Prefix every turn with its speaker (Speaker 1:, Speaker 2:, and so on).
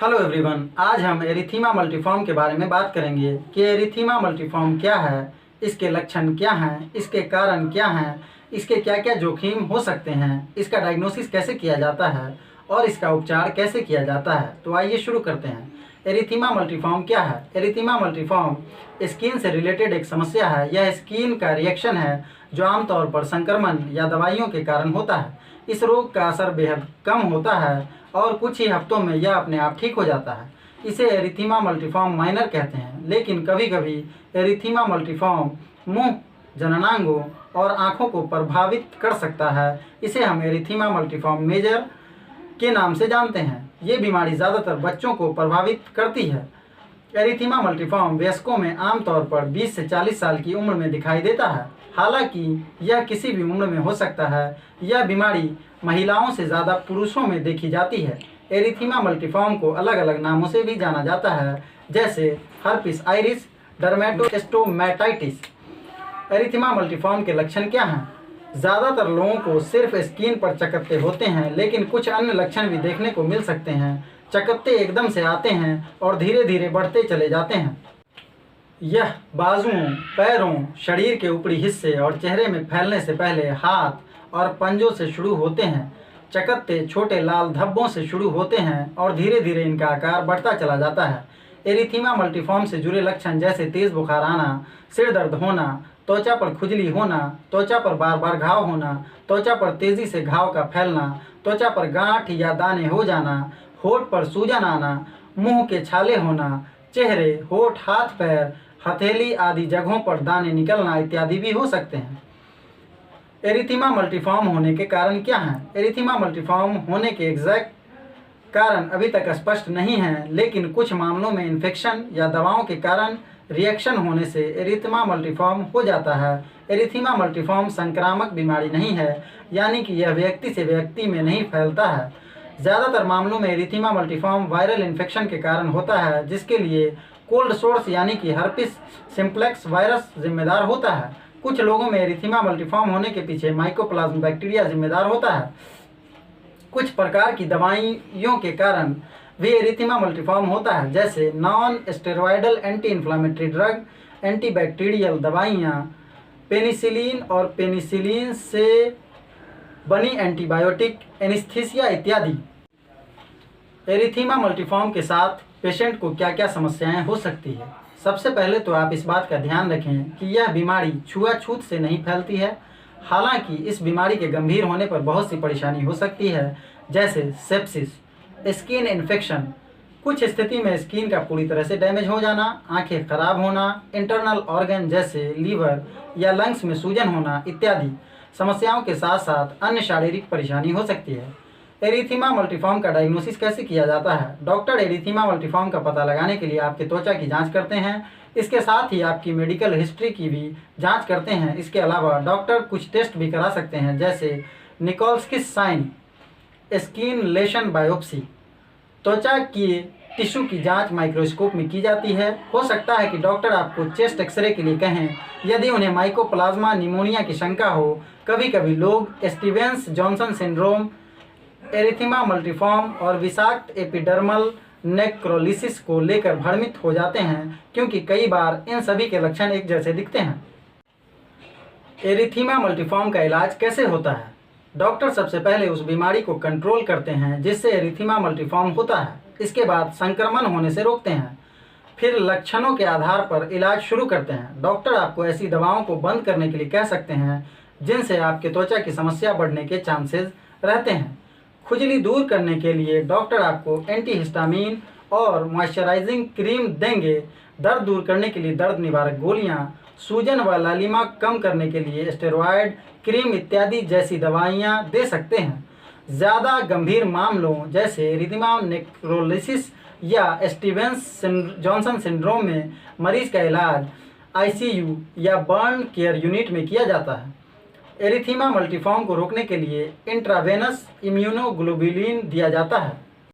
Speaker 1: Hello everyone, आज हम erythema multiform के बारे में बात करेंगे कि एरिथीमा मल्टीफॉर्म क्या है, इसके लक्षण क्या हैं, इसके कारण क्या हैं, इसके क्या क्या जोखिम हो सकते हैं, इसका डायग्नोसिस कैसे किया जाता है और इसका उपचार कैसे किया जाता है। तो आइए शुरू करते हैं। एरिथीमा मल्टीफॉर्म क्या है? एरिथीमा मल्टीफॉर्म स्किन से रिलेटेड एक समस्या है। यह स्किन का रिएक्शन है जो आमतौर पर संक्रमण या दवाइयों के कारण होता है। इस रोग का असर बेहद कम होता है और कुछ ही हफ्तों में यह अपने आप ठीक हो जाता है। इसे एरिथीमा मल्टीफॉर्म माइनर कहते हैं, लेकिन कभी कभी एरिथीमा मल्टीफॉर्म मुंह, जननांगों और आँखों को प्रभावित कर सकता है। इसे हम एरिथीमा मल्टीफॉर्म मेजर के नाम से जानते हैं। ये बीमारी ज़्यादातर बच्चों को प्रभावित करती है। एरिथीमा मल्टीफॉर्म वयस्कों में आमतौर पर 20 से 40 साल की उम्र में दिखाई देता है। हालांकि यह किसी भी उम्र में हो सकता है। यह बीमारी महिलाओं से ज़्यादा पुरुषों में देखी जाती है। एरिथीमा मल्टीफॉर्म को अलग अलग नामों से भी जाना जाता है, जैसे हर्पिस आइरिस, डर्मेटोस्टोमैटाइटिस। एरिथीमा मल्टीफॉर्म के लक्षण क्या हैं? ज़्यादातर लोगों को सिर्फ स्किन पर चकत्ते होते हैं, लेकिन कुछ अन्य लक्षण भी देखने को मिल सकते हैं। चकत्ते एकदम से आते हैं और धीरे धीरे बढ़ते चले जाते हैं। यह बाजुओं, पैरों, शरीर के ऊपरी हिस्से और चेहरे में फैलने से पहले हाथ और पंजों से शुरू होते हैं। चकत्ते छोटे लाल धब्बों से शुरू होते हैं और धीरे धीरे इनका आकार बढ़ता चला जाता है। एरिथीमा मल्टीफॉर्म से जुड़े लक्षण जैसे तेज बुखार आना, सिर दर्द होना, त्वचा पर खुजली होना, त्वचा पर बार बार घाव होना, त्वचा पर तेजी से घाव का फैलना, त्वचा पर गांठ या दाने हो जाना, होठ पर सूजन आना, मुंह के छाले होना, चेहरे, होठ, हाथ पैर, हथेली आदि जगहों पर दाने निकलना इत्यादि भी हो सकते हैं। एरिथीमा मल्टीफॉर्म होने के कारण क्या हैं? एरिथीमा मल्टीफॉर्म होने के एग्जैक्ट कारण अभी तक स्पष्ट नहीं हैं, लेकिन कुछ मामलों में इन्फेक्शन या दवाओं के कारण रिएक्शन होने से एरिथीमा मल्टीफॉर्म हो जाता है। एरिथीमा मल्टीफॉर्म संक्रामक बीमारी नहीं है, यानी कि यह व्यक्ति से व्यक्ति में नहीं फैलता है। ज़्यादातर मामलों में एरिथीमा मल्टीफॉर्म वायरल इन्फेक्शन के कारण होता है, जिसके लिए कोल्ड सोर्स यानी कि हर्पिस सिम्प्लेक्स वायरस जिम्मेदार होता है। कुछ लोगों में एरिथीमा मल्टीफॉर्म होने के पीछे माइकोप्लाज्मा बैक्टीरिया जिम्मेदार होता है। कुछ प्रकार की दवाइयों के कारण भी एरिथीमा मल्टीफॉर्म होता है, जैसे non steroidal anti inflammatory drug, antibacterial दवाइयाँ, पेनिसिलिन और पेनिसिलिन से बनी एंटीबायोटिक, एनेस्थीसिया इत्यादि। एरिथीमा मल्टीफॉर्म के साथ पेशेंट को क्या क्या समस्याएं हो सकती है? सबसे पहले तो आप इस बात का ध्यान रखें कि यह बीमारी छुआछूत से नहीं फैलती है। हालांकि इस बीमारी के गंभीर होने पर बहुत सी परेशानी हो सकती है, जैसे सेप्सिस, स्किन इन्फेक्शन, कुछ स्थिति में स्किन का पूरी तरह से डैमेज हो जाना, आंखें खराब होना, इंटरनल ऑर्गन जैसे लीवर या लंग्स में सूजन होना इत्यादि समस्याओं के साथ साथ अन्य शारीरिक परेशानी हो सकती है। एरिथीमा मल्टीफॉर्म का डायग्नोसिस कैसे किया जाता है? डॉक्टर एरिथीमा मल्टीफॉर्म का पता लगाने के लिए आपके त्वचा की जांच करते हैं। इसके साथ ही आपकी मेडिकल हिस्ट्री की भी जांच करते हैं। इसके अलावा डॉक्टर कुछ टेस्ट भी करा सकते हैं, जैसे निकोल्स्किस साइन, स्किन लेशन बायोप्सी। त्वचा की टिश्यू की जांच माइक्रोस्कोप में की जाती है। हो सकता है कि डॉक्टर आपको चेस्ट एक्सरे के लिए कहें यदि उन्हें माइकोप्लाज्मा निमोनिया की शंका हो। कभी कभी लोग Stevens Johnson syndrome, erythema multiforme और विषाक्त एपिडर्मल नेक्रोलिसिस को लेकर भ्रमित हो जाते हैं, क्योंकि कई बार इन सभी के लक्षण एक जैसे दिखते हैं। एरिथीमा मल्टीफॉर्म का इलाज कैसे होता है? डॉक्टर सबसे पहले उस बीमारी को कंट्रोल करते हैं जिससे एरिथीमा मल्टीफॉर्म होता है। इसके बाद संक्रमण होने से रोकते हैं। फिर लक्षणों के आधार पर इलाज शुरू करते हैं। डॉक्टर आपको ऐसी दवाओं को बंद करने के लिए कह सकते हैं जिनसे आपके त्वचा की समस्या बढ़ने के चांसेस रहते हैं। खुजली दूर करने के लिए डॉक्टर आपको एंटीहिस्टामिन और मॉइस्चराइजिंग क्रीम देंगे। दर्द दूर करने के लिए दर्द निवारक गोलियां, सूजन व लालिमा कम करने के लिए स्टेरॉयड क्रीम इत्यादि जैसी दवाइयां दे सकते हैं। ज़्यादा गंभीर मामलों जैसे एरिथीमा नेक्रोलिसिस या स्टीवेंस जॉनसन सिंड्रोम में मरीज का इलाज आईसीयू या बर्न केयर यूनिट में किया जाता है। एरिथीमा मल्टीफॉर्म को रोकने के लिए इंट्रावेनस इम्यूनोग्लोबुलिन दिया जाता है।